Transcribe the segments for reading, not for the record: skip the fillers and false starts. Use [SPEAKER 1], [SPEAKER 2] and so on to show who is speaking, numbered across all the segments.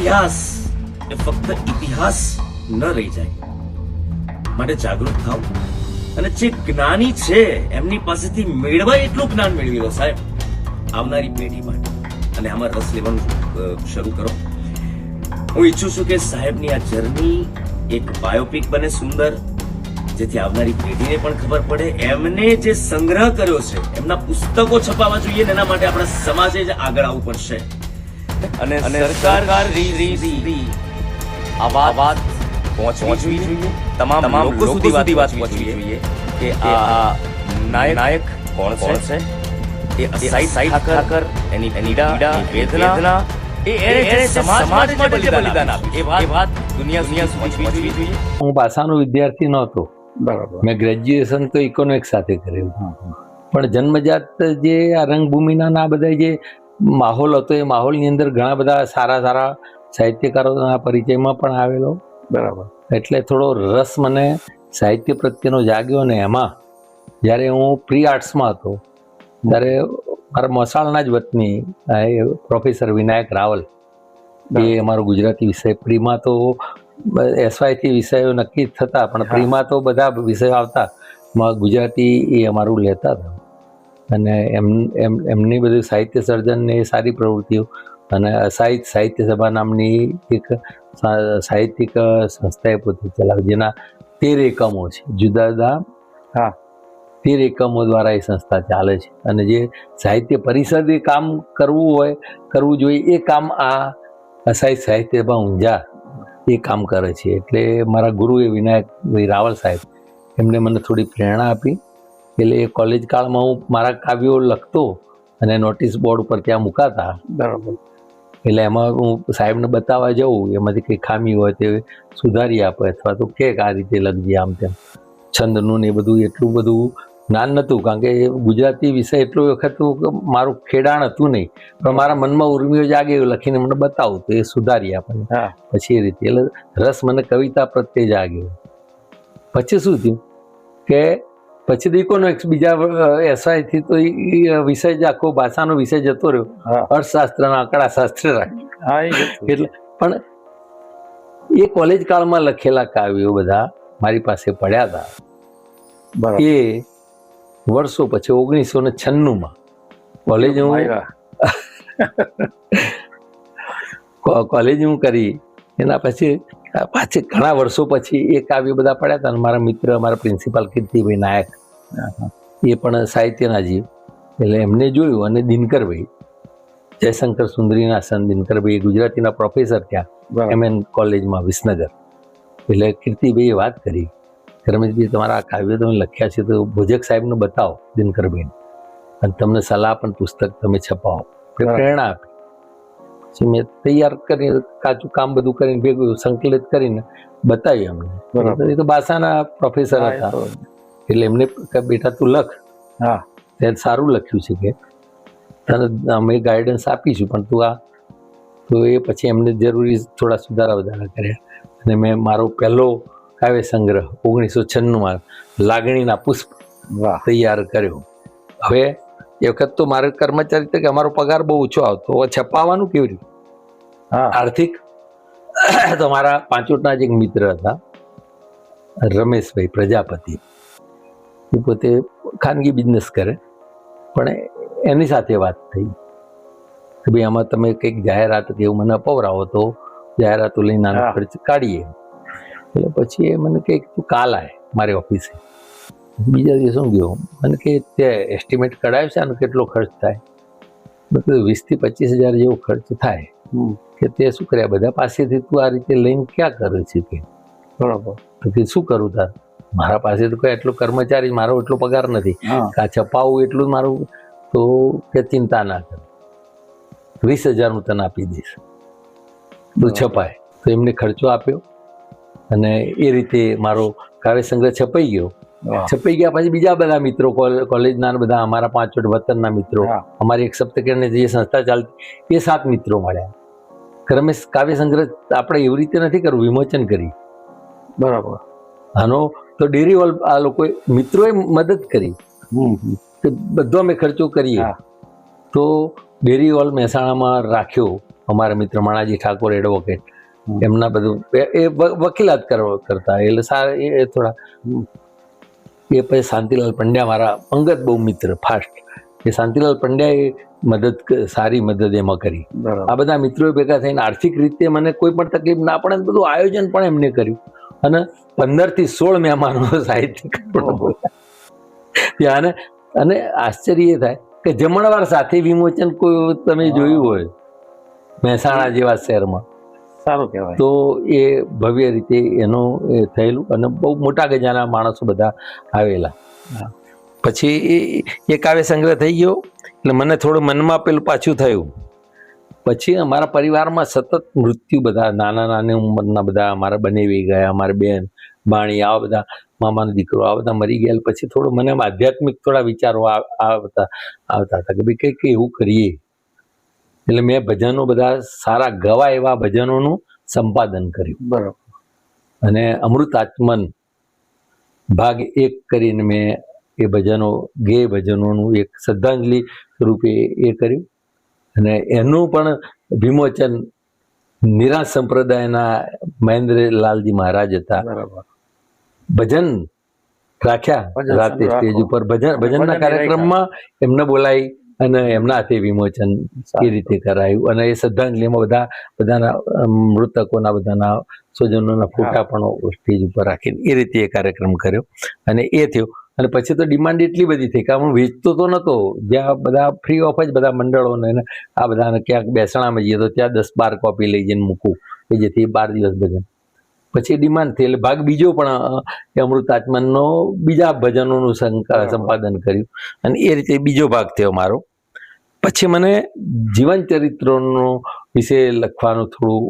[SPEAKER 1] ઇતિહાસ એ ફક્ત ઇતિહાસ ન રહી જાય. માટે જાગૃત થાવ અને જે જ્ઞાની છે એમની પાસેથી મેળવાય એટલું જ્ઞાન મેળવી લો સાહેબ, આવનારી પેઢી માટે. અને આમાં રસ લેવાનું શરૂ કરો. હું ઈચ્છું છું કે સાહેબની આ જર્ની એક બાયોપિક બને સુંદર, જેથી આવનારી પેઢીને પણ ખબર પડે. એમને જે સંગ્રહ કર્યો છે, એમના પુસ્તકો છપાવા જોઈએ ને એના માટે આપણા સમાજે જ આગળ આવવું પડશે. અને સરકાર આ વાત પહોંચવી જોઈએ, તમામ લોકો સુધી વાત પહોંચવી જોઈએ કે આ નાયક કોણ છે, એ અસાઈ ઠાકર, એની પીડા, વેદના, એ સમાજ માટે બલિદાન આપ્યું. એ વાત દુનિયા સમજવી જોઈએ.
[SPEAKER 2] હું ભાષાનો વિદ્યાર્થી નહોતો,
[SPEAKER 3] બરાબર.
[SPEAKER 2] મેં ગ્રેજ્યુએશન તો ઇકોનોમિક્સ સાથે કર્યું, પણ જન્મજાત જે આ રંગભૂમિના આ બધા જે માહોલ હતો એ માહોલની અંદર ઘણા બધા સારા સારા સાહિત્યકારોના પરિચયમાં પણ આવેલો.
[SPEAKER 3] બરાબર.
[SPEAKER 2] એટલે થોડો રસ મને સાહિત્ય પ્રત્યેનો જાગ્યો ને એમાં જ્યારે હું પ્રી આર્ટ્સમાં હતો ત્યારે મારા મસાળના જ વતની પ્રોફેસર વિનાયક રાવલ, એ અમારો ગુજરાતી વિષય પ્રીમાં તો એસવાયથી વિષયો નક્કી થતા, પણ પ્રીમાં તો બધા વિષયો આવતા, ગુજરાતી એ અમારું લેતા હતા. અને એમની બધી સાહિત્ય સર્જન ને એ સારી પ્રવૃત્તિઓ, અને સાહિત્ય સભા નામની એક સાહિત્યિક સંસ્થાએ પોતે ચલાવી, જેના 13 એકમો છે, જુદા જુદા 13 એકમો દ્વારા એ સંસ્થા ચાલે છે. અને જે સાહિત્ય પરિષદ એ કામ કરવું જોઈએ એ કામ આ અસાહિત સાહિત્ય સભા ઊંઝા એ કામ કરે છે. એટલે મારા ગુરુ એ વિનાયકભાઈ રાવલ સાહેબ, એમને મને થોડી પ્રેરણા આપી. એટલે એ કોલેજ કાળમાં હું મારા કાવ્યો લખતો અને નોટિસ બોર્ડ ઉપર ત્યાં મુકાતા.
[SPEAKER 3] બરાબર.
[SPEAKER 2] એટલે એમાં હું સાહેબને બતાવવા જાઉં, એમાંથી કંઈ ખામી હોય તે સુધારી આપે, અથવા તો કે આ રીતે લખજે આમ તેમ. છંદનું ને એ બધું એટલું બધું જ્ઞાન નહોતું, કારણ કે ગુજરાતી વિષય એટલો વખત મારું ખેડાણ હતું નહીં, પણ મારા મનમાં ઉર્મિઓ જાગે એવું લખીને મને બતાવું તો એ સુધારી આપે. પછી એ રીતે એટલે રસ મને કવિતા પ્રત્યે જાગ્યો. પછી શું થયું કે પછી તો ઇકોનોમિક્સ બીજા એસવાયથી તો એ વિષય જ આખો ભાષાનો વિષય જતો રહ્યો, અર્થશાસ્ત્રના આંકડાશાસ્ત્ર રાખ્યું. એટલે પણ એ કોલેજ કાળમાં લખેલા કાવ્યો બધા મારી પાસે પડ્યા હતા. એ વર્ષો પછી 1996માં કોલેજ હું કરી, એના પછી ઘણા વર્ષો પછી એ કાવ્યો બધા પડ્યા હતા. અને મારા મિત્ર, મારા પ્રિન્સિપાલ કીર્તિભાઈ નાયક, એ પણ સાહિત્યના જીવ, એટલે એમને જોયું. અને દિનકરભાઈ, જયશંકર સુંદરીના સન દિનકરભાઈ, ગુજરાતીના પ્રોફેસર ત્યાં MN કોલેજમાં વિસનગર. એટલે કીર્તિભાઈએ વાત કરી કે રમેશભાઈ, તમારા આ કાવ્યો તમે લખ્યા છે તો ભોજક સાહેબને બતાવો, દિનકરભાઈને, અને તમને સલાહ પણ પુસ્તક તમે છપાવો. પ્રેરણા આપી. પછી મેં તૈયાર કરી, કાચું કામ બધું કરીને ભેગું સંકલિત કરીને બતાવ્યું અમને. એ તો ભાષાના પ્રોફેસર હતા, એટલે એમને બેટા તું લખ, તે સારું લખ્યું છે કે તને અમે ગાઈડન્સ આપીશું, પણ તું આ તો એ પછી એમને જરૂરી થોડા સુધારા વધારા કર્યા. અને મેં મારો પહેલો કાવ્ય સંગ્રહ 1996માં લાગણીના પુષ્પ તૈયાર કર્યો. હવે એ વખત તો મારે કર્મચારી કે અમારો પગાર બહુ ઓછો આવતો, છપાવવાનું કેવી રીતે આર્થિક. તો મારા પાંચોટના જ એક મિત્ર હતા રમેશભાઈ પ્રજાપતિ, એ પોતે ખાનગી બિઝનેસ કરે, પણ એની સાથે વાત થઈ કે ભાઈ આમાં તમે કંઈક જાહેરાત કે એવું મને અપાવરાવો તો જાહેરાતો લઈને નાનો ખર્ચ કાઢીએ. એટલે પછી એ મને કંઈક તું કાલ આય મારી ઓફિસે. બીજા દિવસે હું ગયો, મને કે તે એસ્ટિમેટ કઢાવ્યો છે આનો કેટલો ખર્ચ થાય? મેં કીધું 20 થી 25 હજાર જેવો ખર્ચ થાય. કે તે શું કર્યા બધા પાસેથી તું આ રીતે લઈને ક્યાં કરે છે કે? બરાબર. તો કે શું કરું તાર? મારા પાસે તો કોઈ એટલો કર્મચારી, મારો એટલો પગાર નથી, આ છપાવું એટલું મારું, તો કે ચિંતા ના કર, 20,000 હું તને આપી દઈશ, તું છપાય. તો એમને ખર્ચો આપ્યો અને એ રીતે મારો કાવ્ય સંગ્રહ છપાઈ ગયો. છપાઈ ગયા પછી બીજા બધા મિત્રો, કોલેજના બધા અમારા પાંચોટ વતનના મિત્રો, અમારી એક સપ્તકિરણની જે સંસ્થા ચાલતી, એ 7 મિત્રો મળ્યા. રમેશ, કાવ્ય સંગ્રહ આપણે એવી રીતે નથી કરવું, વિમોચન કરી. બરાબર. આનો તો ડેરી હોલ આ લોકોએ મિત્રોએ મદદ કરી, બધો અમે ખર્ચો કરીએ. તો ડેરી હોલ મહેસાણામાં રાખ્યો અમારા મિત્ર માણાજી ઠાકોર એડવોકેટ, એમના બધું એ વકીલાત કરતા, એટલે સારા એ થોડા. એ પછી શાંતિલાલ પંડ્યા મારા અંગત બહુ મિત્ર ફાસ્ટ, એ શાંતિલાલ પંડ્યાએ સારી મદદ એમાં કરી. આ બધા મિત્રો ભેગા થઈને આર્થિક રીતે મને કોઈ પણ તકલીફ ના પડે, બધું આયોજન પણ એમને કર્યું. અને 15 થી 16 મહેમાનો સાહિત્યકાર ત્યાં. અને આશ્ચર્ય એ થાય કે જમણવાર સાથે વિમોચન કોઈ તમે જોયું હોય મહેસાણા જેવા શહેરમાં,
[SPEAKER 3] સારું કહેવાય.
[SPEAKER 2] તો એ ભવ્ય રીતે એનું એ થયેલું અને બહુ મોટા ગજાના માણસો બધા આવેલા. પછી એ કાવ્ય સંગ્રહ થઈ ગયો એટલે મને થોડું મનમાં પેલું પાછું થયું. પછી અમારા પરિવારમાં સતત મૃત્યુ, બધા નાની ઉંમરના બધા અમારા બનેવી ગયા, અમારી બેન બાણી, આવા બધા મામાનો દીકરો, આ બધા મરી ગયા. પછી થોડું મને આધ્યાત્મિક થોડા વિચારો આવતા હતા કે ભાઈ કંઈક એવું કરીએ. એટલે મેં ભજનો બધા સારા ગવા એવા ભજનોનું સંપાદન કર્યું.
[SPEAKER 3] બરાબર.
[SPEAKER 2] અને અમૃત આચમન ભાગ 1 કરીને મેં એ ભજનો ભજનોનું એક શ્રદ્ધાંજલિ રૂપે એ કર્યું. અને એનું પણ વિમોચન નિરાશ સંપ્રદાયના મહેન્દ્રલાલજી મહારાજ હતા.
[SPEAKER 3] બરાબર.
[SPEAKER 2] ભજન રાખ્યા રાતે સ્ટેજ ઉપર, ભજનના કાર્યક્રમમાં એમને બોલાવી અને એમના હાથે વિમોચન એ રીતે કરાયું. અને એ શ્રદ્ધાંજલિમાં બધાના મૃતકોના બધાના સ્વજનોના ફોટા પણ સ્ટેજ ઉપર રાખીને એ રીતે એ કાર્યક્રમ કર્યો. અને એ થયો. અને પછી તો ડિમાન્ડ એટલી બધી થઈ કે હું વેચતો તો નહોતો, જ્યાં બધા ફ્રી ઓફ જ બધા મંડળોને આ બધાને ક્યાંક બેસણામાં જઈએ તો ત્યાં 10-12 કોપી લઈ જઈને મૂકું કે જેથી 12 દિવસ ભજન. પછી ડિમાન્ડ થઈ એટલે ભાગ બીજો પણ અમૃત આચમનનો બીજા ભજનોનું સંપાદન કર્યું અને એ રીતે બીજો ભાગ થયો મારો. પછી મને જીવન ચરિત્રોનો વિશે લખવાનું, થોડું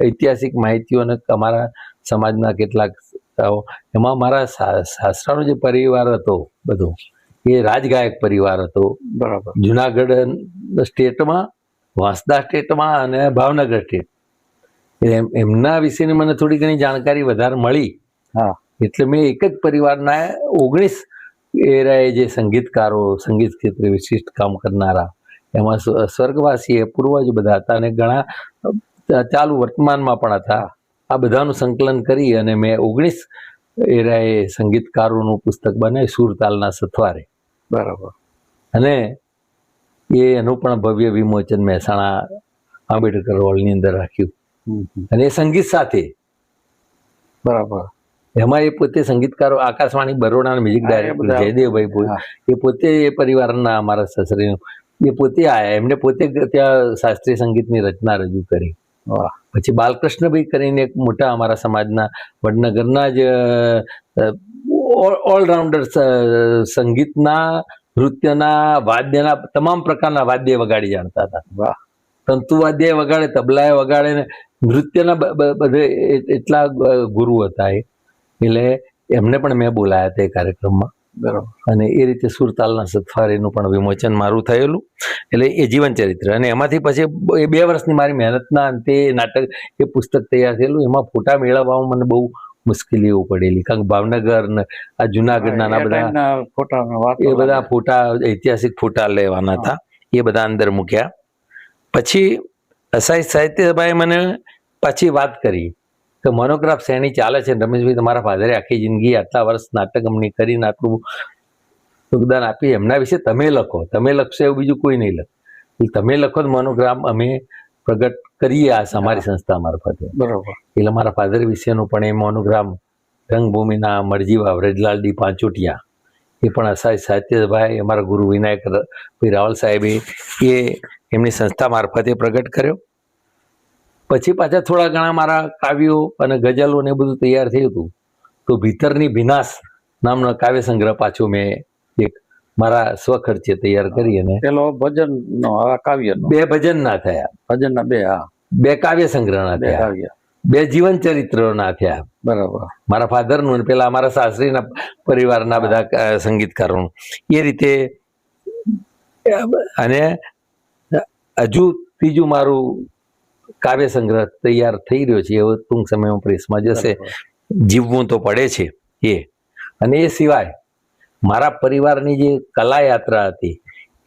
[SPEAKER 2] ઐતિહાસિક માહિતીઓ અને અમારા સમાજના કેટલાક, એમાં મારા સાસરાનો જે પરિવાર હતો બધો એ રાજગાયક પરિવાર હતો.
[SPEAKER 3] બરાબર.
[SPEAKER 2] જુનાગઢ સ્ટેટમાં, વાંસદા સ્ટેટમાં અને ભાવનગર સ્ટેટ. એમના વિશેની મને થોડી ઘણી જાણકારી વધારે મળી.
[SPEAKER 3] હા.
[SPEAKER 2] એટલે મેં એક જ પરિવારના 19 એરાએ જે સંગીતકારો, સંગીત ક્ષેત્રે વિશિષ્ટ કામ કરનારા, એમાં સ્વર્ગવાસી પૂર્વજ બધા હતા અને ઘણા ચાલુ વર્તમાનમાં પણ હતા. આ બધાનું સંકલન કરી અને મેં 19 એરાએ સંગીતકારોનું પુસ્તક બનાવ્યું, સુરતાલના સથવારે.
[SPEAKER 3] બરાબર.
[SPEAKER 2] અને એનું પણ ભવ્ય વિમોચન મહેસાણા આંબેડકર હોલની અંદર રાખ્યું. અને એ સંગીત સાથે.
[SPEAKER 3] બરાબર.
[SPEAKER 2] એમાં એ પોતે સંગીતકારો, આકાશવાણી બરોડાના મ્યુઝિક ડાયરેક્ટર જયદેવભાઈ, એ પોતે એ પરિવારના અમારા સસરી, એ પોતે આયા, એમને પોતે ત્યાં શાસ્ત્રીય સંગીતની રચના રજૂ કરી. પછી બાલકૃષ્ણભાઈ કરીને એક મોટા અમારા સમાજના વડનગરના જ ઓલરાઉન્ડર, સંગીતના, નૃત્યના, વાદ્યના તમામ પ્રકારના વાદ્ય વગાડી જાણતા હતા.
[SPEAKER 3] વાહ.
[SPEAKER 2] તંતુ વાદ્ય વગાડે, તબલાએ વગાડે ને નૃત્યના બધે એટલા ગુરુ હતા. એટલે એમને પણ મેં બોલાયા હતા એ કાર્યક્રમમાં.
[SPEAKER 3] બરાબર.
[SPEAKER 2] અને એ રીતે સુરતાલના સથવારેનું પણ વિમોચન મારું થયેલું. એટલે એ જીવન ચરિત્ર. અને એમાંથી પછી એ 2 વર્ષની મારી મહેનતના અંતે નાટક, એ પુસ્તક તૈયાર થયેલું. એમાં ફોટા મેળવવામાં મને બહુ મુશ્કેલીઓ પડેલી, કારણ કે ભાવનગર ને આ જુનાગઢના એ બધા ફોટા, ઐતિહાસિક ફોટા લેવાના હતા. એ બધા અંદર મૂક્યા. પછી અસાઈ સાહિત્યભાઈ મને પાછી વાત કરી કે મોનોગ્રાફ શેની ચાલે છે, રમેશભાઈ તમારા ફાધરે આખી જિંદગી આટલા વર્ષ નાટક અમની કરીને આટલું યોગદાન આપી, એમના વિશે તમે લખો, તમે લખશો એવું બીજું કોઈ નહીં લખે, તમે લખો તો મોનોગ્રામ અમે પ્રગટ કરીએ આ અમારી સંસ્થા મારફતે.
[SPEAKER 3] બરાબર. એટલે
[SPEAKER 2] મારા ફાધર વિશેનું પણ એ મોનોગ્રામ રંગભૂમિના મરજીવા વ્રજલાલડી પાંચોટિયા, એ પણ અસાઈ સાહિત્યભાઈ, અમારા ગુરુ વિનાયક ભાઈ રાવલ સાહેબે એ એમની સંસ્થા મારફતે પ્રગટ કર્યો. પછી પાછા થોડા ઘણા મારા કાવ્યો અને ગઝલો ને બધું તૈયાર થયું હતું. તો ભીતરની ભીનાશ નામનો કાવ્ય સંગ્રહ પાછો મેં એક મારા સ્વખર્ચે તૈયાર કરી. અને
[SPEAKER 3] પેલો ભજન નો, કાવ્ય
[SPEAKER 2] 2 ભજન ના થયા,
[SPEAKER 3] ભજનના 2,
[SPEAKER 2] 2 કાવ્ય સંગ્રહ ના થયા, 2 જીવન ચરિત્રો ના થયા.
[SPEAKER 3] બરાબર. મારા
[SPEAKER 2] ફાધરનું અને પેલા અમારા સાસરીના પરિવારના બધા સંગીતકારોનું એ રીતે. અને હજુ ત્રીજું મારું કાવ્ય સંગ્રહ તૈયાર થઈ રહ્યો છે, એવો ટૂંક સમયમાં પ્રેસમાં જશે. જીવવું તો પડે છે એ. અને એ સિવાય મારા પરિવારની જે કલા યાત્રા હતી,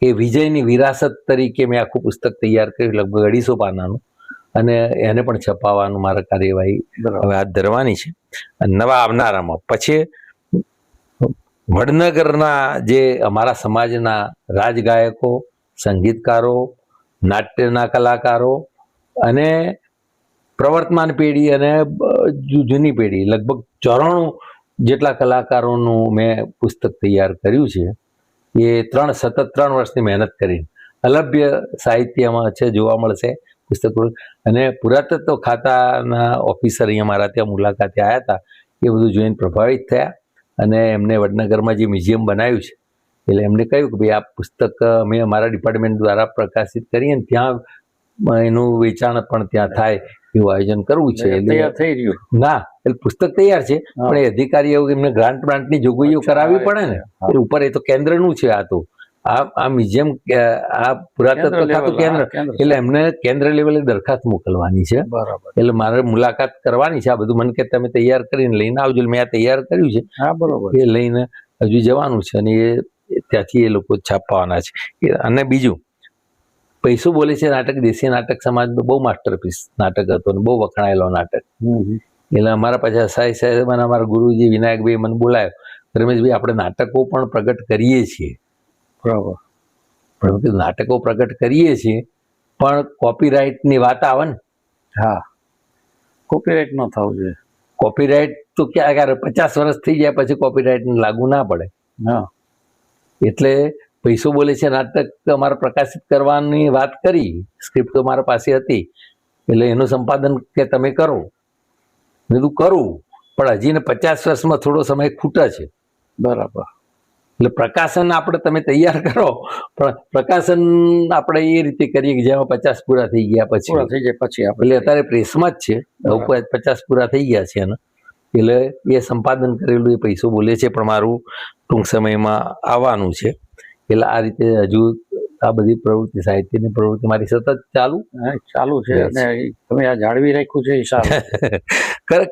[SPEAKER 2] એ વિજયની વિરાસત તરીકે મેં આખું પુસ્તક તૈયાર કર્યું, લગભગ 250 પાનાનું. અને એને પણ છપાવવાનું મારે કાર્યવાહી હવે હાથ ધરવાની છે. અને નવા આવનારામાં પછી વડનગરના જે અમારા સમાજના રાજગાયકો, સંગીતકારો, નાટ્યના કલાકારો અને પ્રવર્તમાન પેઢી અને જૂની પેઢી લગભગ 94 જેટલા કલાકારોનું મેં પુસ્તક તૈયાર કર્યું છે. એ સતત 3 વર્ષની મહેનત કરીને અલભ્ય સાહિત્યમાં છે, જોવા મળશે પુસ્તકો. અને પુરાતત્વ ખાતાના ઓફિસર અહીંયા મારા ત્યાં મુલાકાતે આવ્યા હતા. એ બધું જોઈને પ્રભાવિત થયા અને એમને વડનગરમાં જે મ્યુઝિયમ બનાવ્યું છે એટલે એમને કહ્યું કે ભાઈ આ પુસ્તક અમે અમારા ડિપાર્ટમેન્ટ દ્વારા પ્રકાશિત કરીએ ને ત્યાં એનું વેચાણ પણ ત્યાં થાય એવું આયોજન કરવું છે.
[SPEAKER 3] તૈયાર થઈ રહ્યું
[SPEAKER 2] ના, એટલે પુસ્તક તૈયાર છે, પણ એ અધિકારીઓ એમને ગ્રાન્ટની જોગવાઈઓ કરાવવી પડે ને. એટલે ઉપર એ તો કેન્દ્રનું છે. આ તો આ મ્યુઝિયમ, આ પુરાતત્વ ખાતું કેન્દ્ર, એટલે એમને કેન્દ્ર લેવલે દરખાસ્ત મોકલવાની છે.
[SPEAKER 3] બરાબર.
[SPEAKER 2] એટલે મારે મુલાકાત કરવાની છે. આ બધું મને કે તમે તૈયાર કરીને લઈને આવજો. મેં આ તૈયાર કર્યું છે.
[SPEAKER 3] હા, બરોબર.
[SPEAKER 2] એ લઈને હજુ જવાનું છે અને એ ત્યાંથી એ લોકો છાપવાના છે. અને બીજું, પૈસો બોલે છે નાટક દેશી નાટક સમાજનું બહુ માસ્ટરપીસ નાટક હતું અને બહુ વખણાયેલો નાટક. એટલે અમારા પાછા સાહેબ સાહેબ અને અમારા ગુરુજી વિનાયકભાઈ મને બોલાયો, રમેશભાઈ આપણે નાટકો પણ પ્રગટ કરીએ છીએ.
[SPEAKER 3] બરાબર.
[SPEAKER 2] પણ નાટકો પ્રગટ કરીએ છીએ પણ કોપીરાઇટની વાત આવે ને.
[SPEAKER 3] હા, કોપીરાઇટ ન થવું જોઈએ.
[SPEAKER 2] કોપીરાઇટ તો ક્યાં 50 વર્ષ થઈ જાય પછી કોપીરાઇટ લાગુ ના પડે.
[SPEAKER 3] હા,
[SPEAKER 2] એટલે પૈસો બોલે છે નાટક અમારે પ્રકાશિત કરવાની વાત કરી. સ્ક્રિપ્ટ તો મારા પાસે હતી, એટલે એનું સંપાદન કે તમે કરો. મેં કીધું કરું, પણ હજી ને 50 વર્ષમાં થોડો સમય ખૂટે છે.
[SPEAKER 3] બરાબર.
[SPEAKER 2] એટલે પ્રકાશન આપણે તમે તૈયાર કરો, પણ પ્રકાશન આપણે એ રીતે કરીએ કે જેમાં 50 પૂરા થઈ ગયા પછી.
[SPEAKER 3] પૂરા થઈ જાય પછી આપણે.
[SPEAKER 2] એટલે અત્યારે પ્રેસમાં જ છે, 50 પૂરા થઈ ગયા છે એને. એટલે એ સંપાદન કરેલું એ પૈસો બોલે છે, પણ મારું ટૂંક સમયમાં આવવાનું છે. એટલે આ રીતે હજુ આ બધી પ્રવૃત્તિ, સાહિત્યની પ્રવૃત્તિ મારી સતત ચાલુ
[SPEAKER 3] છે. અને તમે આ જાળવી રાખ્યું છે હિસાબ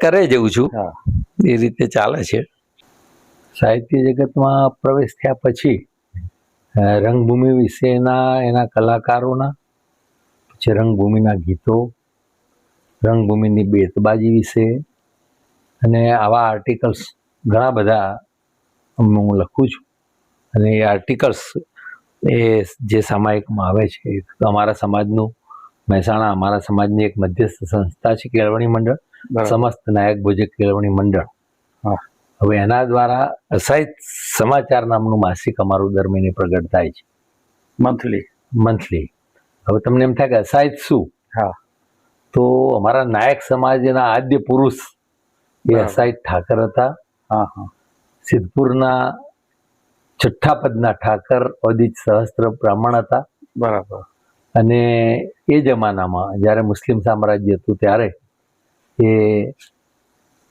[SPEAKER 2] કરે જઉં છું.
[SPEAKER 3] હા,
[SPEAKER 2] એ રીતે ચાલે છે. સાહિત્ય જગતમાં પ્રવેશ થયા પછી રંગભૂમિ વિશેના એના કલાકારોના, પછી રંગભૂમિના ગીતો, રંગભૂમિની બેતબાજી વિશે અને આવા આર્ટિકલ્સ ઘણા બધા હું લખું છું. અને એ આર્ટિકલ્સ એ જે સામાયિકમાં આવે છે, અમારા સમાજનું મહેસાણા અમારા સમાજની એક મધ્યસ્થ સંસ્થા છે કેળવણી મંડળ, સમસ્ત નાયક ભોજક કેળવણી મંડળ.
[SPEAKER 3] હા,
[SPEAKER 2] હવે એના દ્વારા અસાહિત સમાચાર નામનું માસિક અમારું દર મહિને પ્રગટ થાય છે. મંથલી. હવે તમને એમ થાય કે અસાહિત શું?
[SPEAKER 3] હા,
[SPEAKER 2] તો અમારા નાયક સમાજના આદ્ય પુરુષ એ અસાહિત ઠાકર હતા.
[SPEAKER 3] હા, હા.
[SPEAKER 2] સિદ્ધપુરના 6ઠ્ઠા પદના ઠાકર અદિત સહસ્ત્ર બ્રાહ્મણ હતા.
[SPEAKER 3] બરાબર.
[SPEAKER 2] અને એ જમાનામાં જ્યારે મુસ્લિમ સામ્રાજ્ય હતું ત્યારે એ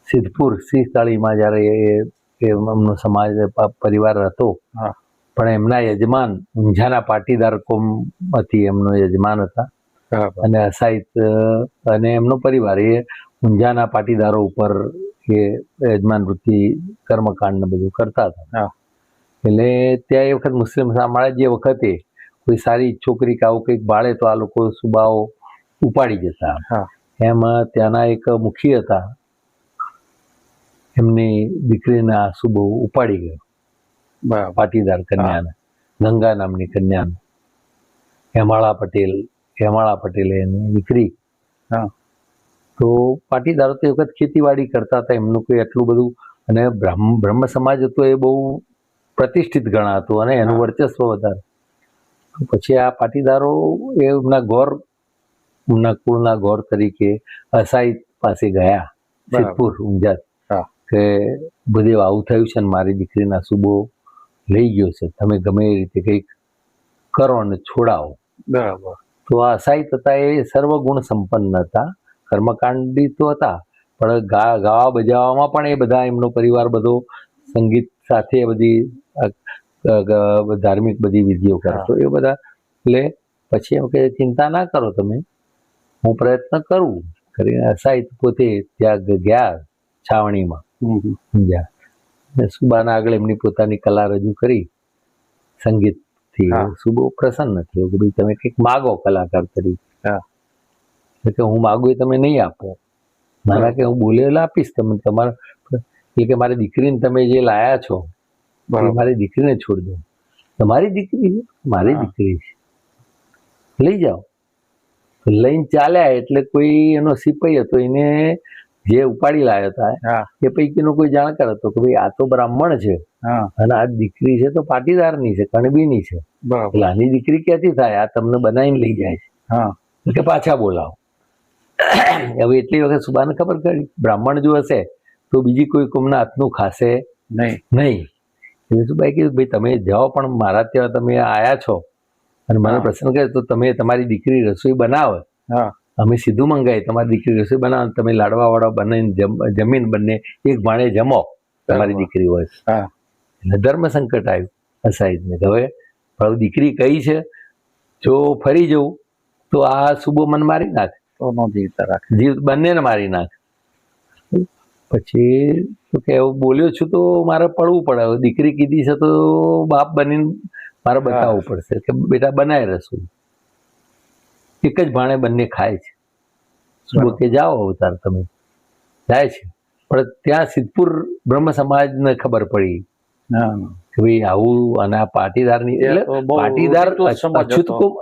[SPEAKER 2] સિદ્ધપુર સિંહતાળીમાં જ્યારે એમનો સમાજ પરિવાર હતો, પણ એમના યજમાન ઊંઝાના પાટીદાર કોમમાંથી એમનો યજમાન હતા. અને અસાહિત અને એમનો પરિવાર એ ઊંઝાના પાટીદારો ઉપર એ યજમાન વૃત્તિ કર્મકાંડ ને બધું કરતા હતા. એટલે ત્યાં એ વખત મુસ્લિમ સામ્રાજ્ય વખતે કોઈ સારી છોકરી કે આવું કંઈક બાળે તો આ લોકો સુબાઓ ઉપાડી જતા. એમાં ત્યાંના એક મુખી હતા, એમની દીકરીના સુબો ઉપાડી ગયો, પાટીદાર કન્યાને, ગંગા નામની કન્યાને. હેમાળા પટેલે એની દીકરી. તો પાટીદારો તે વખત ખેતીવાડી કરતા હતા, એમનું કોઈ એટલું બધું, અને બ્રહ્મ સમાજ હતો એ બહુ પ્રતિષ્ઠિત ગણાતું અને એનું વર્ચસ્વ વધારે. પછી આ પાટીદારો એમના કુળના ગોર તરીકે અસાહિત પાસે ગયા, સિદ્ધપુર ઊંઝા, કે બધે આવું થયું છે ને મારી દીકરીના સુબો લઈ ગયો છે, તમે ગમે એ રીતે કંઈક કરો અને છોડાવો.
[SPEAKER 3] બરાબર.
[SPEAKER 2] તો આ અસાહિત હતા એ સર્વગુણ સંપન્ન હતા, કર્મકાંડી તો હતા, પણ ગાવા બજાવવામાં પણ એ બધા એમનો પરિવાર બધો સંગીત સાથે બધી ધાર્મિક બધી વિધિઓ કરતો એ બધા. એટલે પછી એમ કે ચિંતા ના કરો તમે, હું પ્રયત્ન કરું કરીને અસાહિત પોતે ત્યાં ગયા છાવણીમાં ઊંઝા. સુબાના આગળ એમની પોતાની કલા રજૂ કરી સંગીતથી. સુબો પ્રસન્ન થયો કે ભાઈ તમે કંઈક માગો કલાકાર તરીકે. એટલે કે હું માગું એ તમે નહીં આપો, મારા કે હું બોલેલા આપીશ તમે તમારા, એટલે કે મારી દીકરીને તમે જે લાયા છો એ મારી દીકરીને છોડી દો. તમારી દીકરી છે, મારી દીકરી છે, લઈ જાઓ. લઈને ચાલ્યા એટલે કોઈ એનો સિપાઈ હતો, એને જે ઉપાડી લાવ્યો હતા એ પૈકીનો કોઈ જાણકાર હતો કે ભાઈ આ તો બ્રાહ્મણ છે અને આ દીકરી છે તો પાટીદારની છે, કણબીની છે, એટલે આની દીકરી ક્યાંથી થાય, આ તમને બનાવીને લઈ જાય છે, કે પાછા બોલાવો. હવે એટલી વખત સુબાને ખબર પડી બ્રાહ્મણ જો હશે તો બીજી કોઈ કોમના હાથનું ખાશે નહીં. એટલે સુબાએ કીધું ભાઈ તમે જાઓ, પણ મારા ત્યાં તમે આયા છો અને મને પ્રસન્ન કરે તો તમે તમારી દીકરી રસોઈ બનાવો, અમે સીધું મંગાવી, તમારી દીકરી રસોઈ બનાવો, તમે લાડવા વાળા બનાવીને જમીન બંને એક ભાણે જમો, તમારી દીકરી હોય. એટલે ધર્મ સંકટ આવ્યું અસાઈદને. હવે દીકરી કઈ છે, જો ફરી જવું તો આ સુબો મન મારી નાખ, જીવ બંનેને મારી નાખ. પછી તો કે એવું બોલ્યો છું તો મારે પડવું પડે, હવે દીકરી કીધી છે તો બાપ બનીને મારે બતાવવું પડશે કે બેટા બનાય રસોઈ. એક જ ભાણે બંને ખાય છે. સુબો કે જાઓ અવતાર તમે, જાય છે. પણ ત્યાં સિદ્ધપુર બ્રહ્મ સમાજને ખબર પડી કે ભાઈ આવું, અને આ પાટીદારની, એટલે પાટીદાર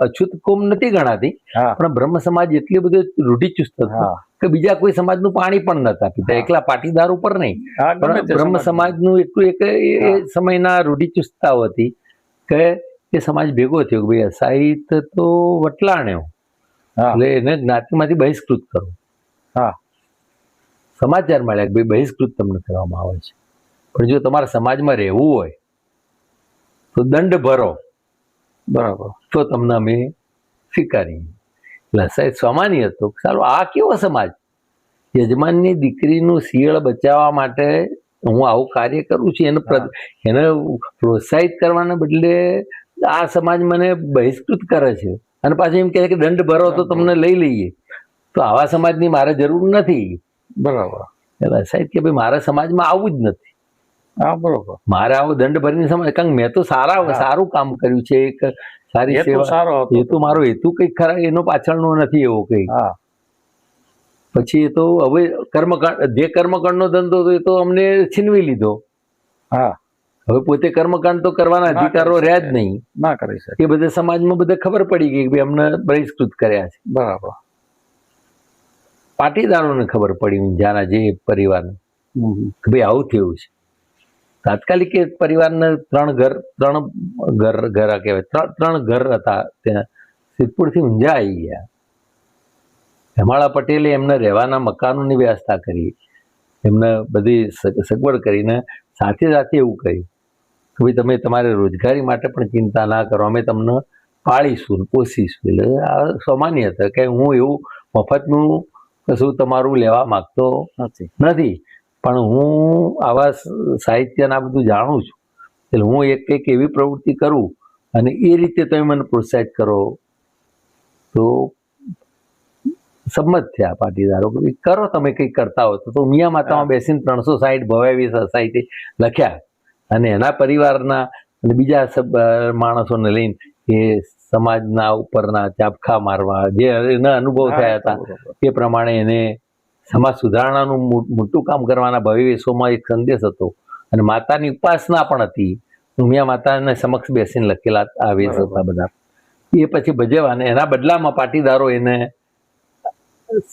[SPEAKER 2] અછૂત કોમ નથી ગણાતી, પણ બ્રહ્મ સમાજ એટલી બધી રૂઢિચુસ્ત હતો કે બીજા કોઈ સમાજનું પાણી પણ નતા પીતા, એકલા પાટીદાર ઉપર નહીં, પણ બ્રહ્મ સમાજનું એટલું એક એ સમયના રૂઢિચુસ્તતાઓ હતી કે એ સમાજ ભેગો થયો કે ભાઈ અસાહિત તો વટલાણ્યો, એટલે એને જ્ઞાતિમાંથી બહિષ્કૃત કરો. સમાચાર મળ્યા કે ભાઈ બહિષ્કૃત તમને કરવામાં આવે છે, પણ જો તમારા સમાજમાં રહેવું હોય તો દંડ ભરો, બરાબર, તો તમને અમે સ્વીકારીએ. એટલે અસાહિત સામાન્ય હતો, સારું આ કેવો સમાજ, યજમાનની દીકરીનું શિયળ બચાવવા માટે હું આવું કાર્ય કરું છું, એને પ્રોત્સાહિત કરવાને બદલે આ સમાજ મને બહિષ્કૃત કરે છે અને પાછું એમ કહે છે કે દંડ ભરો તો તમને લઈ લઈએ. તો આવા સમાજની મારે જરૂર નથી. બરાબર. એટલે સાહેબ કે ભાઈ મારા સમાજમાં આવું જ નથી. બરોબર, મારે આવો દંડ ભરીને સમાજ, કારણ મેં તો સારું કામ કર્યું છે, એક સારી સેવા, હેતુ મારો હેતુ કઈક ખરા એનો પાછળનો નથી એવો કઈ. પછી એ તો હવે કર્મકાંડ, જે કર્મકાંડનો ધંધો હતો એ તો અમને છીનવી લીધો. હવે પોતે કર્મકાંડ તો કરવાના અધિકારો રહ્યા જ નહીં, ના કરી શકે. એ બધા સમાજમાં બધા ખબર પડી ગઈ કે ભાઈ અમને બહિષ્કૃત કર્યા છે. બરાબર. પાટીદારોને ખબર પડી, ઊંઝાના જે પરિવારને, કે ભાઈ આવું થયું છે. તાત્કાલિક એ પરિવારને ત્રણ ઘર હતા ત્યાં સિદ્ધપુરથી ઊંઝા આવી ગયા. હેમાળા પટેલે એમને રહેવાના મકાનોની વ્યવસ્થા કરી, એમને બધી સગવડ કરીને સાથે સાથે એવું કહ્યું કે ભાઈ તમે તમારે રોજગારી માટે પણ ચિંતા ના કરો, અમે તમને પાળીશું પોષીશું. એટલે આ સામાન્ય હતા કે હું એવું મફતનું કશું તમારું લેવા માંગતો નથી, પણ હું આવા સાહિત્યના બધું જાણું છું, એટલે હું કંઈક એવી પ્રવૃત્તિ કરું અને એ રીતે તમે મને પ્રોત્સાહિત કરો. તો સંમત થયા પાટીદારો કે કરો, તમે કંઈક કરતા હો તો મિયા માતામાં બેસીને 360 ભવાવી સાહિત્ય લખ્યા, અને એના પરિવારના અને બીજા માણસોને લઈને એ સમાજના ઉપરના ચાપખા મારવા જે એના અનુભવ થયા હતા એ પ્રમાણે એને સમાજ સુધારણાનું મોટું કામ કરવાના ભવિષ્યમાં એક સંદેશ હતો, અને માતાની ઉપાસના પણ હતી. ઉમિયા માતાને સમક્ષ બેસીને લખેલા આ વેશ હતા બધા, એ પછી ભજવવા, અને એના બદલામાં પાટીદારો એને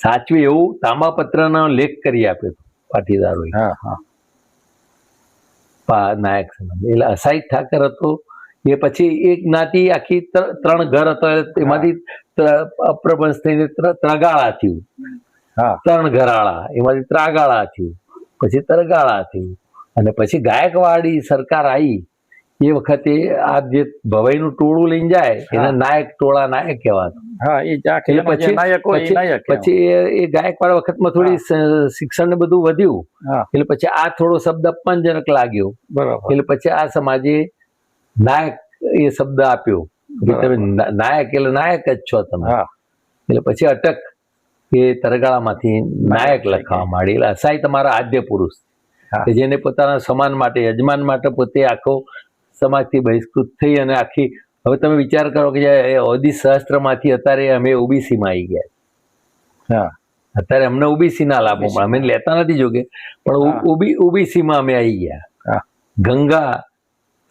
[SPEAKER 2] સાચવે એવું તાંબાપત્રનો લેખ કરી આપ્યો હતો પાટીદારોએ. નાયક સમાજ એટલે અસાહિત ઠાકર હતો. એ પછી એક જ્ઞાતિ આખી 3 ઘર હતો, એમાંથી અપ્રભંશ થઈને ત્રગાળા થયું. 3 ઘરાળા, એમાંથી ત્રાગાળા થયું, પછી તરગાળા થયું, અને પછી ગાયકવાડી સરકાર આવી એ વખતે આ જે ભવાઈનું ટોળું લઈને જાય એને નાયક ટોળા નાયક કહેવાતું. પછી એ ગાયકવાડ વખતમાં થોડી શિક્ષણ ને બધું વધ્યું, એટલે પછી આ થોડો શબ્દ અપમાનજનક લાગ્યો. એટલે પછી આ સમાજે નાયક એ શબ્દ આપ્યો કે તમે નાયક એટલે નાયક જ છો તમે. એટલે પછી અટક એ તરગાળામાંથી નાયક લખવા માંડી. એટલે અસાઈ તમારા આદ્ય પુરુષ કે જેને પોતાના સમાન માટે, યજમાન માટે પોતે આખો સમાજથી બહિષ્કૃત થઈ, અને આખી, હવે તમે વિચાર કરો કે ઓદી સહસ્ત્રમાંથી અત્યારે અમે ઓબીસીમાં આવી ગયા.
[SPEAKER 3] હા
[SPEAKER 2] અત્યારે અમને ઓબીસી ના લાભો મળે, અમે લેતા નથી જોકે, પણ
[SPEAKER 3] હા.
[SPEAKER 2] ઓબીસી માં અમે આવી ગયા.
[SPEAKER 3] હા.
[SPEAKER 2] ગંગા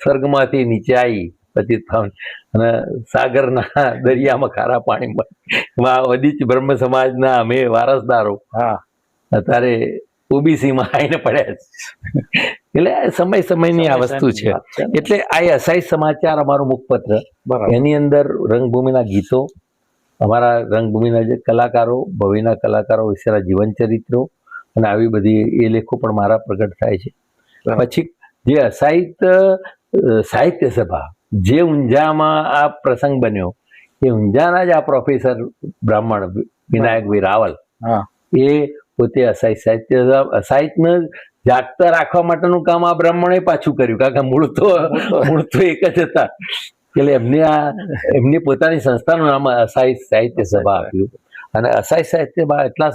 [SPEAKER 2] સ્વર્ગમાંથી નીચે આવી પતિત પાવન અને સાગરના દરિયામાં ખારા પાણીમાં વદિચ બ્રહ્મ સમાજના અમે વારસદારો
[SPEAKER 3] હા
[SPEAKER 2] અત્યારે ઓબીસી માં આવીને પડ્યા છે. એટલે સમયની આ વસ્તુ છે.
[SPEAKER 3] વાત છે ને.
[SPEAKER 2] એટલે આ અસાઈ સમાચાર અમારું મુખપત્ર,
[SPEAKER 3] બરાબર.
[SPEAKER 2] એની અંદર રંગભૂમિના ગીતો, અમારા રંગભૂમિના જે કલાકારો, ભવિના કલાકારો વિશેના જીવન ચરિત્રો અને આવી બધી એ લેખો પણ મારા પ્રગટ થાય છે.
[SPEAKER 3] બરાબર.
[SPEAKER 2] પછી જે સાહિત્ય સભા, જે ઊંઝામાં આ પ્રસંગ બન્યો, એ ઊંઝાના જ આ પ્રોફેસર બ્રાહ્મણ વિનાયકભાઈ રાવલ,
[SPEAKER 3] હા
[SPEAKER 2] એ પોતે સાહિત્યને જાગતા રાખવા માટેનું કામ આ બ્રાહ્મણે પાછું કર્યું, કારણ કે મૂળ તો એક જ હતા. એટલે એમની પોતાની સંસ્થાનું નામ અસાઈ સાહિત્ય સભા આપ્યું. અને અસાઈ સાહિત્ય સભા એટલા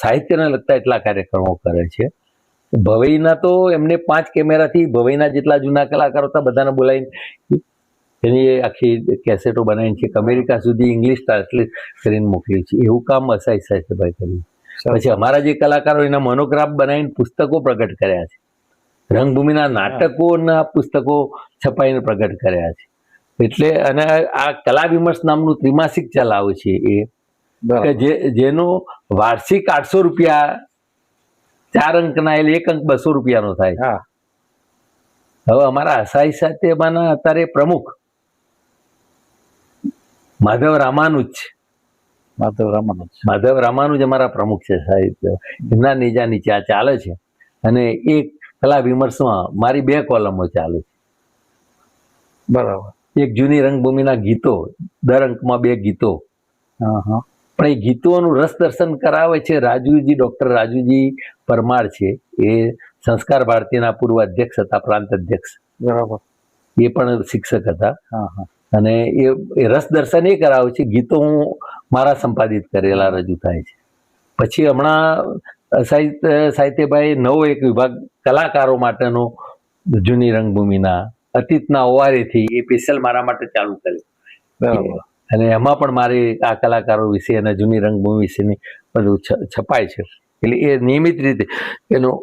[SPEAKER 2] સાહિત્યને લગતા એટલા કાર્યક્રમો કરે છે. ભવઈના તો એમને 5 કેમેરાથી ભવઈના જેટલા જૂના કલાકારો હતા બધાને બોલાવીને એની આખી કેસેટો બનાવીને છે, અમેરિકા સુધી ઇંગ્લિશ ટ્રાન્સલેટ કરીને મોકલી છે. એવું કામ અસાઈ સાહિત્ય સભાએ કર્યું. પછી અમારા જે કલાકારો એના મોનોગ્રાફ બનાવીને પુસ્તકો પ્રગટ કર્યા છે, રંગભૂમિના નાટકોના પુસ્તકો છપાઈને પ્રગટ કર્યા છે. એટલે અને આ કલા વિમર્શ નામનું ત્રિમાસિક ચલાવે છે એ, જેનો વાર્ષિક 800 રૂપિયા, 4 અંકના, એટલે 1 અંક 200 રૂપિયાનો થાય. હવે અમારા અસાઈ સાહિત્યમાંના અત્યારે પ્રમુખ માધવ રામાનુજ અમારા પ્રમુખ છે સાહિત્ય. એમના નીચા નીચે આ ચાલે છે. અને એક કલા વિમર્શમાં મારી 2 કોલમો ચાલે છે.
[SPEAKER 3] બરાબર.
[SPEAKER 2] એક જૂની રંગભૂમિના ગીતો, દર અંકમાં 2 ગીતો. પણ એ ગીતોનું રસ દર્શન કરાવે છે રાજુજી, ડોક્ટર રાજુજી પરમાર છે, એ સંસ્કાર ભારતીના પૂર્વ અધ્યક્ષ હતા, પ્રાંત અધ્યક્ષ.
[SPEAKER 3] બરાબર.
[SPEAKER 2] એ પણ શિક્ષક હતા. અને એ રસ દર્શન એ કરાવે છે, ગીતો હું મારા સંપાદિત કરેલા રજૂ થાય છે. પછી હમણાં સાહિત્યભાઈ નવો એક વિભાગ કલાકારો માટેનો જૂની રંગભૂમિના અતીતના ઓવારેથી એ સ્પેશિયલ મારા માટે ચાલુ કર્યું.
[SPEAKER 3] બરાબર.
[SPEAKER 2] અને એમાં પણ મારી આ કલાકારો વિશે અને જૂની રંગભૂમિ વિશેની બધું છપાય છે. એટલે એ નિયમિત રીતે એનું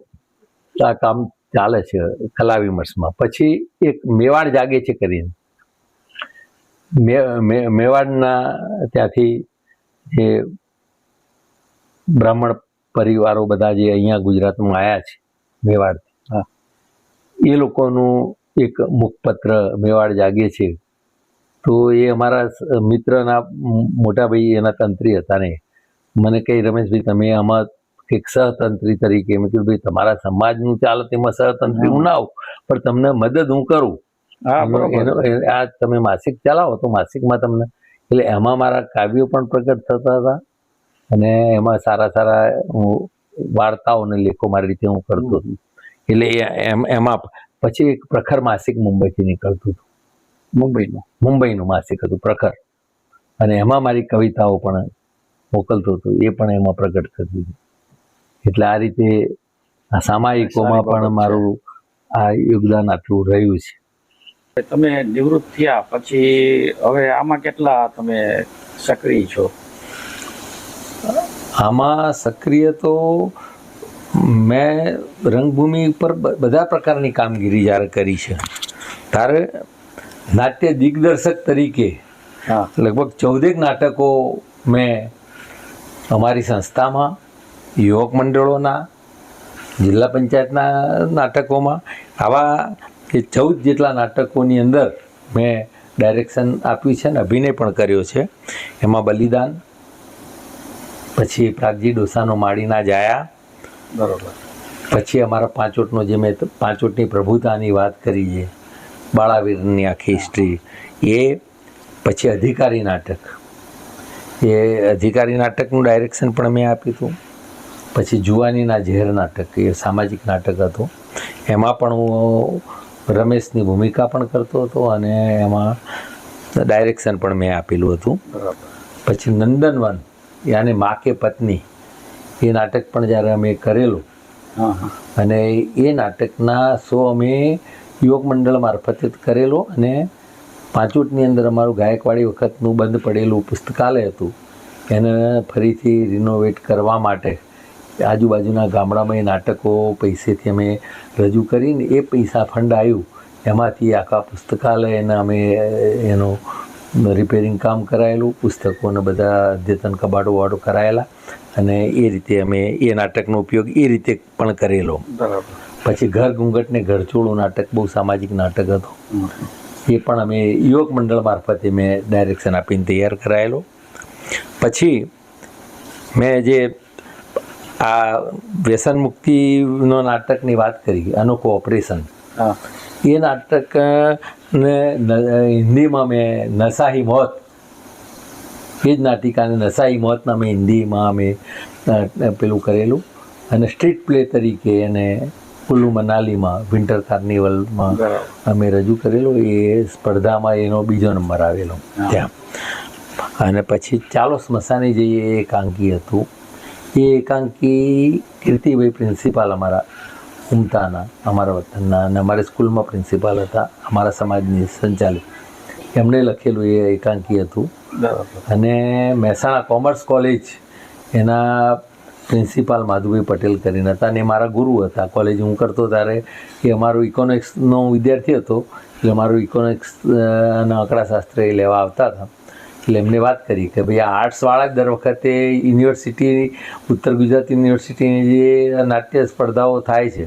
[SPEAKER 2] આ કામ ચાલે છે કલા વિમર્શમાં. પછી એક મેવાડ જાગે છે કરીને, મેવાડના ત્યાંથી જે બ્રાહ્મણ પરિવારો બધા જે અહીંયા ગુજરાતમાં આવ્યા છે મેવાડથી, એ લોકોનું એક મુખપત્ર મેવાડ જાગે છે. તો એ અમારા મિત્રના મોટા ભાઈ એના તંત્રી હતા ને, મને કહી, રમેશભાઈ તમે આમાં કંઈક સહતંત્રી તરીકે, મેં કીધું ભાઈ તમારા સમાજનું ચાલે તેમાં સહતંત્રી હું ના આવું, પણ તમને મદદ હું કરું. આ તમે માસિક ચલાવો તો માસિકમાં તમને, એટલે એમાં મારા કાવ્યો પણ પ્રગટ થતા હતા અને એમાં સારા સારા વાર્તાઓ અને લેખો મારી રીતે હું કરતો હતો. એટલે એમાં પછી એક પ્રખર માસિક મુંબઈથી નીકળતું હતું, મુંબઈનું માસિક હતું પ્રખર, અને એમાં મારી કવિતાઓ પણ મોકલતો હતો, એ પણ એમાં પ્રગટ થતી હતી. એટલે આ રીતે આ સામાયિકોમાં પણ મારું આ યોગદાન આટલું રહ્યું છે.
[SPEAKER 3] તમે નિવૃત્ત થયા પછી હવે આમાં કેટલા તમે સક્રિય છો?
[SPEAKER 2] આમાં સક્રિય તો મેં રંગભૂમિ ઉપર બધા પ્રકારની કામગીરી જ્યારે કરી છે. ત્યારે નાટ્ય દિગ્દર્શક તરીકે લગભગ 14 નાટકો મેં અમારી સંસ્થામાં, યુવક મંડળોના, જિલ્લા પંચાયતના નાટકોમાં, આવા કે 14 જેટલા નાટકોની અંદર મેં ડાયરેક્શન આપ્યું છે અને અભિનય પણ કર્યો છે. એમાં બલિદાન, પછી પ્રાગજી ડોસાનો માળીના જાયા,
[SPEAKER 3] બરોબર.
[SPEAKER 2] પછી અમારા પાંચોટનો જે મેં પાંચોટની પ્રભુતાની વાત કરી છે, બાળાવીરની આખી હિસ્ટ્રી, એ પછી અધિકારી નાટક, એ અધિકારી નાટકનું ડાયરેક્શન પણ મેં આપ્યું હતું. પછી જુવાનીના ઝેર નાટક, એ સામાજિક નાટક હતું, એમાં પણ હું રમેશની ભૂમિકા પણ કરતો હતો અને એમાં ડાયરેક્શન પણ મેં આપેલું હતું. પછી નંદનવન યાની મા કે પત્ની, એ નાટક પણ જ્યારે અમે કરેલું અને એ નાટકના શો અમે યુવક મંડળ મારફતે કરેલો. અને પાંચોટની અંદર અમારું ગાયકવાડી વખતનું બંધ પડેલું પુસ્તકાલય હતું, એને ફરીથી રિનોવેટ કરવા માટે આજુબાજુના ગામડામાં એ નાટકો પૈસેથી અમે રજૂ કરીને એ પૈસા ફંડ આવ્યું એમાંથી આખા પુસ્તકાલયને અમે એનું રિપેરિંગ કામ કરાયેલું, પુસ્તકોને બધા અદ્યતન કબાટો કરાયેલા અને એ રીતે અમે એ નાટકનો ઉપયોગ એ રીતે પણ કરેલો.
[SPEAKER 3] બરાબર.
[SPEAKER 2] પછી ઘર ઘૂંઘટ ને ઘરચોળું નાટક બહુ સામાજિક નાટક હતું, એ પણ અમે યુવક મંડળ મારફતે મેં ડાયરેક્શન આપીને તૈયાર કરાયેલો. પછી મેં જે આ વ્યસન મુક્તિનો નાટકની વાત કરી, અનોખું ઓપરેશન, એ નાટક ને હિન્દીમાં મેં નશાહી મોત, એ જ નાટિકાને નશાહી મોતના મેં હિન્દીમાં અમે પેલું કરેલું અને સ્ટ્રીટ પ્લે તરીકે એને કુલ્લુ મનાલીમાં વિન્ટર કાર્નિવલમાં અમે રજૂ કરેલું. એ સ્પર્ધામાં એનો બીજો નંબર આવેલો ત્યાં. અને પછી ચાલો સ્મશાને જઈએ એ એકાંકી હતું. એ એકાંકી કીર્તિભાઈ પ્રિન્સિપાલ અમારા ઉમતાના, અમારા વતનના, અને અમારી સ્કૂલમાં પ્રિન્સિપાલ હતા, અમારા સમાજની સંચાલિત, એમણે લખેલું એ એકાંકી હતું. અને મહેસાણા કોમર્સ કોલેજ એના પ્રિન્સિપાલ માધુભાઈ પટેલ કરીને હતા અને મારા ગુરુ હતા. કોલેજ હું કરતો ત્યારે એ અમારો ઇકોનોમિક્સનો વિદ્યાર્થી હતો, એટલે અમારું ઇકોનોમિક્સના આંકડાશાસ્ત્ર એ લેવા આવતા હતા. એટલે એમને વાત કરી કે ભાઈ આ આર્ટ્સવાળા જ દર વખતે યુનિવર્સિટી, ઉત્તર ગુજરાત યુનિવર્સિટીની જે નાટ્ય સ્પર્ધાઓ થાય છે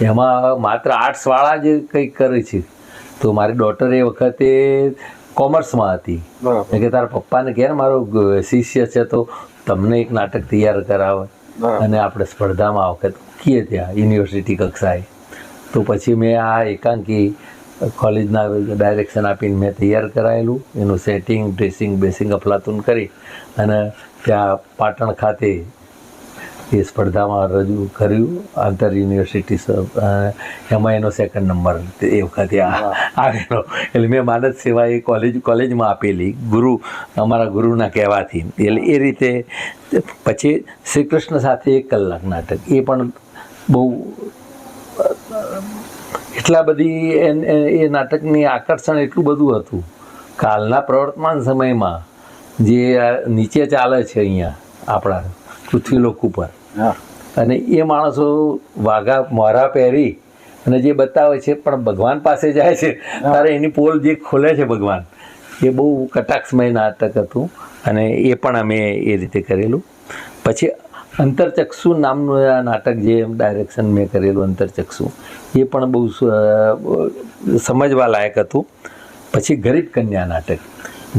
[SPEAKER 2] એમાં માત્ર આર્ટ્સવાળા જ કંઈક કરે છે. તો મારી ડોટર એ વખતે કોમર્સમાં હતી, કે તારા પપ્પાને કહે ને મારો શિષ્ય છે તો તમને એક નાટક તૈયાર કરાવે અને આપણે સ્પર્ધામાં આ વખત મૂકીએ ત્યાં યુનિવર્સિટી કક્ષાએ. તો પછી મેં આ એકાંકી કોલેજના ડાયરેક્શન આપીને મેં તૈયાર કરાયેલું. એનું સેટિંગ, ડ્રેસિંગ, બેસિંગ અફલાતુન કરી અને ત્યાં પાટણ ખાતે એ સ્પર્ધામાં રજૂ કર્યું, આંતર યુનિવર્સિટી. એમાં એનો સેકન્ડ નંબર એ વખતે આવેલો. એટલે મેં માનદ સેવા એ કોલેજમાં આપેલી, અમારા ગુરુના કહેવાથી. એટલે એ રીતે પછી શ્રી કૃષ્ણ સાથે 1 કલાક નાટક, એ પણ બહુ એટલા બધી એ નાટકની આકર્ષણ એટલું બધું હતું. કાલના પ્રવર્તમાન સમયમાં જે નીચે ચાલે છે અહીંયા આપણા પૃથ્વીલોક ઉપર, અને એ માણસો વાઘા મોરા પહેરી અને જે બતાવે છે પણ ભગવાન પાસે જાય છે ત્યારે એની પોલ જે ખોલે છે ભગવાન, એ બહુ કટાક્ષમય નાટક હતું અને એ પણ અમે એ રીતે કરેલું. પછી અંતરચક્ષુ નામનું આ નાટક જે ડાયરેક્શન મેં કરેલું, અંતરચક્ષુ, એ પણ બહુ સમજવા લાયક હતું. પછી ગરીબ કન્યા નાટક,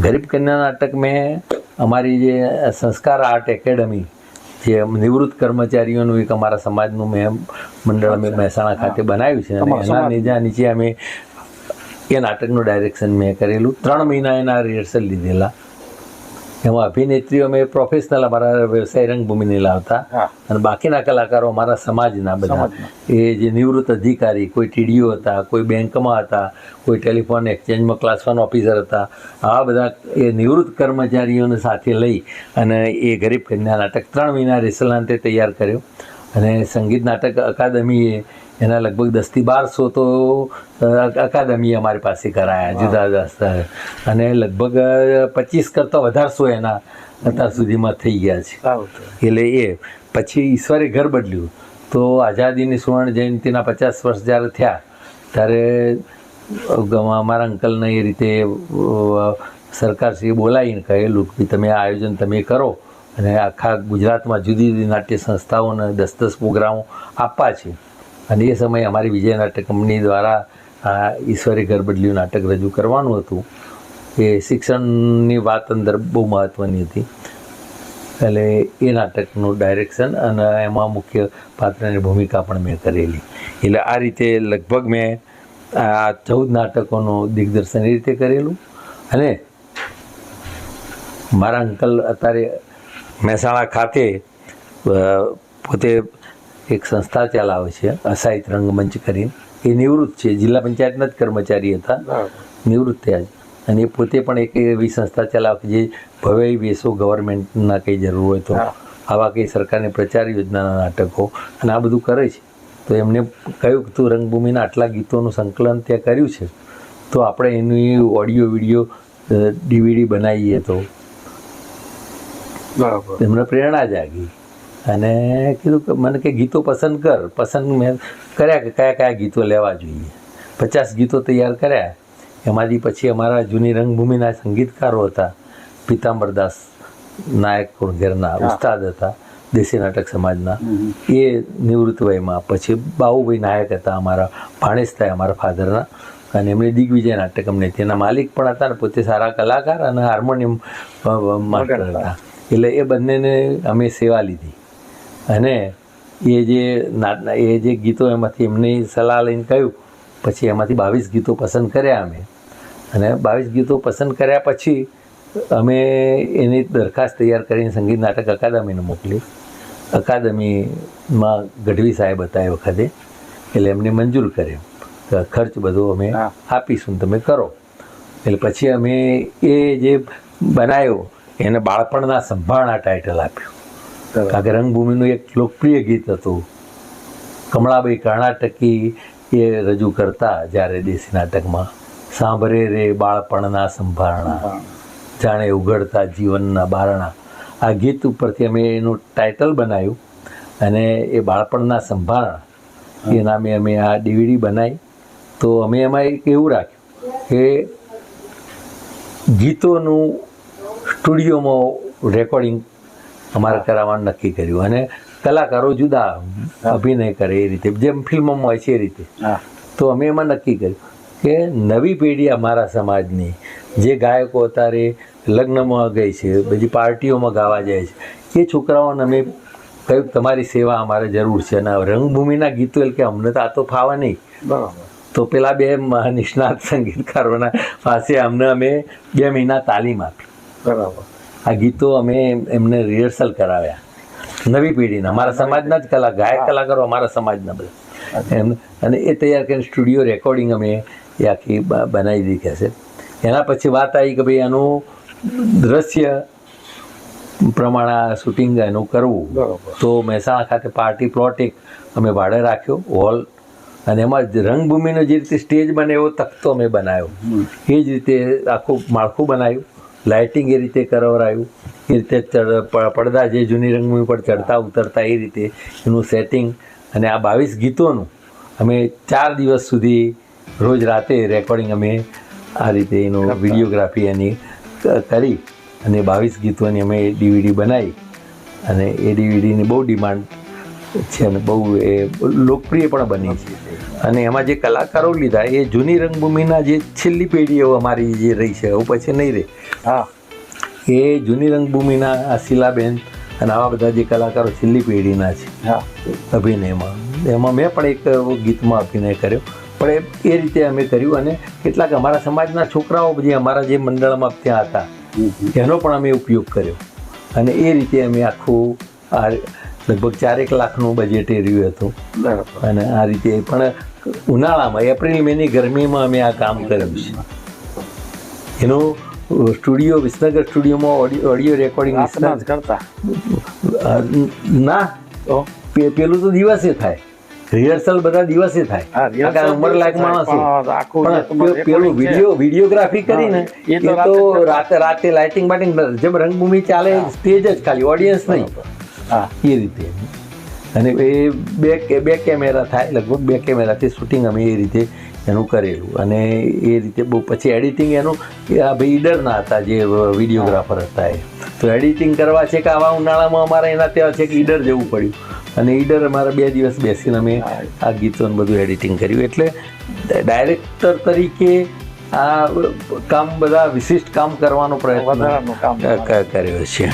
[SPEAKER 2] ગરીબ કન્યા નાટક મેં અમારી જે સંસ્કાર આર્ટ એકેડમી, જે નિવૃત્ત કર્મચારીઓનું એક અમારા સમાજનું મેં મંડળ અમે મહેસાણા ખાતે બનાવ્યું છે અને એના નીચે અમે એ નાટકનું ડાયરેક્શન મેં કરેલું. 3 મહિના એના રિહર્સલ લીધેલા. એમાં અભિનેત્રીઓ અમે પ્રોફેશનલ અમારા વ્યવસાય રંગભૂમિને લાવતા અને બાકીના કલાકારો અમારા સમાજના બધા, એ જે નિવૃત્ત અધિકારી, કોઈ ટીડીઓ હતા, કોઈ બેંકમાં હતા, કોઈ ટેલિફોન એક્સચેન્જમાં ક્લાસ 1 ઓફિસર હતા, આવા બધા એ નિવૃત્ત કર્મચારીઓને સાથે લઈ અને એ ગરીબ કન્યા નાટક 3 મહિના રિહર્સલાંતે તૈયાર કર્યો. અને સંગીત નાટક અકાદમીએ એના લગભગ 10 થી 12 શો તો અકાદમીએ અમારી પાસે કરાયા જુદા જુદા સ્તરે, અને લગભગ 25 કરતાં વધારે શો એના અત્યાર સુધીમાં થઈ ગયા છે. એટલે એ પછી ઈશ્વરે ઘર બદલ્યું. તો આઝાદીની સુવર્ણ જયંતિના 50 વર્ષ જ્યારે થયા ત્યારે અમારા અંકલને એ રીતે સરકારશ્રીએ બોલાવીને કહેલું કે તમે આ આયોજન તમે કરો અને આખા ગુજરાતમાં જુદી જુદી નાટ્ય સંસ્થાઓને 10-10 પ્રોગ્રામો આપવા છે. અને એ સમયે અમારી વિજય નાટક કંપની દ્વારા આ ઈશ્વરે ઘર બદલ્યું નાટક રજૂ કરવાનું હતું. એ શિક્ષણની વાત અંદર બહુ મહત્ત્વની હતી. એટલે એ નાટકનું ડાયરેક્શન અને એમાં મુખ્ય પાત્રની ભૂમિકા પણ મેં કરેલી. એટલે આ રીતે લગભગ મેં આ 14 નાટકોનું દિગ્દર્શન એ રીતે કરેલું. અને મારા અંકલ અત્યારે મહેસાણા ખાતે પોતે એક સંસ્થા ચલાવે છે, અસાહિત રંગમંચ કરીને. એ નિવૃત્ત છે, જિલ્લા પંચાયતના જ કર્મચારી હતા, નિવૃત્ત થયા છે. અને એ પોતે પણ એક એવી સંસ્થા ચલાવે જે ભવ્ય વેસો ગવર્મેન્ટના કંઈ જરૂર હોય તો આવા કંઈ સરકારની પ્રચાર યોજનાના નાટકો અને આ બધું કરે છે. તો એમને કહ્યું કે તું રંગભૂમિના આટલા ગીતોનું સંકલન ત્યાં કર્યું છે તો આપણે એની ઓડિયો વિડીયો DVD બનાવીએ. તો
[SPEAKER 3] બરાબર.
[SPEAKER 2] એમને પ્રેરણા જાગી અને કીધું કે મને કે ગીતો પસંદ કર. પસંદ મેં કર્યા કે કયા કયા ગીતો લેવા જોઈએ. 50 ગીતો તૈયાર કર્યા. એમાંથી પછી અમારા જૂની રંગભૂમિના સંગીતકારો હતા, પીતાંબરદાસ નાયક કુણઘેરના ઉસ્તાદ હતા દેશી નાટક સમાજના, એ નિવૃત્ત વયમાં. પછી બાબુભાઈ નાયક હતા અમારા ભાણેજ થાય અમારા ફાધરના, અને એમણે દિગ્વિજય નાટક અમને તેના માલિક પણ હતા ને પોતે સારા કલાકાર અને હાર્મોનિયમ માસ્ટર હતા. એટલે એ બંનેને અમે સેવા લીધી અને એ જે ગીતો એમાંથી એમની સલાહ લઈને કહ્યું. પછી એમાંથી 22 ગીતો પસંદ કર્યા અમે, અને 22 ગીતો પસંદ કર્યા પછી અમે એની દરખાસ્ત તૈયાર કરીને સંગીત નાટક અકાદમીને મોકલી. અકાદમીમાં ગઢવી સાહેબ હતા એ વખતે, એટલે એમને મંજૂર કર્યો કે ખર્ચ બધો અમે આપીશું, તમે કરો. એટલે પછી અમે એ જે બનાવ્યો એને બાળપણના સંભાળના ટાઇટલ આપ્યું. કારણ કે રંગભૂમિનું એક લોકપ્રિય ગીત હતું, કમળાબાઈ કર્ણાટકી એ રજૂ કરતા જ્યારે દેશી નાટકમાં, સાંભળે રે બાળપણના સંભાળના, જાણે ઉઘડતા જીવનના બારણા. આ ગીત ઉપરથી અમે એનું ટાઇટલ બનાવ્યું અને એ બાળપણના સંભાળના એ નામે અમે આ DVD બનાવી. તો અમે એમાં એક એવું રાખ્યું કે ગીતોનું સ્ટુડિયોમાં રેકોર્ડિંગ અમારે કરાવવાનું નક્કી કર્યું, અને કલાકારો જુદા અભિનય કરે એ રીતે જેમ ફિલ્મોમાં હોય છે એ રીતે. તો અમે એમાં નક્કી કર્યું કે નવી પેઢી અમારા સમાજની જે ગાયકો અત્યારે લગ્નમાં ગઈ છે, બધી પાર્ટીઓમાં ગાવા જાય છે, એ છોકરાઓને અમે કહ્યું તમારી સેવા અમારે જરૂર છે. અને રંગભૂમિના ગીતો એટલે કે અમને તો આ તો ફાવે નહીં.
[SPEAKER 3] બરાબર.
[SPEAKER 2] તો પેલા 2 નિષ્ણાત સંગીતકારોના પાસે અમને અમે 2 મહિના તાલીમ આપી.
[SPEAKER 3] બરાબર.
[SPEAKER 2] આ ગીતો અમે એમને રિહર્સલ કરાવ્યા. નવી પેઢીના અમારા સમાજના જ ગાયક કલાકારો અમારા સમાજના બધા એમ, અને એ તૈયાર કરીને સ્ટુડિયો રેકોર્ડિંગ અમે એ આખી બનાવી દીધી છે. એના પછી વાત આવી કે ભાઈ આનું દ્રશ્ય પ્રમાણે શૂટિંગ એનું કરવું. તો મહેસાણા ખાતે પાર્ટી પ્લોટ એક અમે ભાડે રાખ્યો હોલ, અને એમાં રંગભૂમિનો જે રીતે સ્ટેજ બને એવો તખતો અમે બનાવ્યો. એ જ રીતે આખું માળખું બનાવ્યું, લાઇટિંગ એ રીતે કરાવરાયું, એ રીતે પડદા જે જૂની રંગભૂમિ પર ચડતા ઉતરતા એ રીતે એનું સેટિંગ. અને આ 22 ગીતોનું અમે 4 દિવસ સુધી રોજ રાતે રેકોર્ડિંગ અમે આ રીતે એનું વિડીયોગ્રાફી એની કરી અને 22 ગીતોની અમે DVD બનાવી. અને એ DVDની બહુ ડિમાન્ડ છે અને બહુ એ લોકપ્રિય પણ બની છે. અને એમાં જે કલાકારો લીધા એ જૂની રંગભૂમિના જે છેલ્લી પેઢીઓ અમારી જે રહી છે એવું પછી નહીં રહે. એ જૂની રંગભૂમિના આ શીલાબેન અને આવા બધા જે કલાકારો છેલ્લી પેઢીના છે અભિનયમાં, એમાં મેં પણ એક ગીતમાં અભિનય કર્યો. પણ એ રીતે અમે કર્યું. અને કેટલાક અમારા સમાજના છોકરાઓ જે અમારા જે મંડળમાં ત્યાં હતા એનો પણ અમે ઉપયોગ કર્યો. અને એ રીતે અમે આખું આ લગભગ 4 લાખનું બજેટ રહ્યું હતું. અને આ રીતે પણ ઉનાળામાં એપ્રિલ મેની ગરમીમાં અમે આ કામ કર્યું છે. એનું સ્ટુડિયો વિસનગર સ્ટુડિયોમાં ઓડિયો રેકોર્ડિંગ
[SPEAKER 3] કરતા
[SPEAKER 2] ના, પેલું તો દિવસે થાય, રિહર્સલ બધા દિવસે થાય. ઉંમરલાયક માણસો પેલું વિડીયોગ્રાફી કરીને એ તો રાતે લાઇટિંગ બાઇટિંગ જેમ રંગભૂમિ ચાલે સ્ટેજ જ ખાલી, ઓડિયન્સ નહીં. એ રીતે. અને એ બે કેમેરા થાય, લગભગ 2 કેમેરાથી શૂટિંગ અમે એ રીતે એનું કરેલું. અને એ રીતે બહુ પછી એડિટિંગ એનું આ ભાઈ ઈડરના હતા જે વિડીયોગ્રાફર હતા. તો એડિટિંગ કરવા છે કે આવા ઉનાળામાં અમારે એના ત્યાં છે કે ઈડર જવું પડ્યું. અને ઈડર અમારે 2 દિવસ બેસીને અમે આ ગીતોનું બધું એડિટિંગ કર્યું. એટલે ડાયરેક્ટર તરીકે આ કામ બધા વિશિષ્ટ કામ કરવાનો પ્રયત્ન કર્યો છે.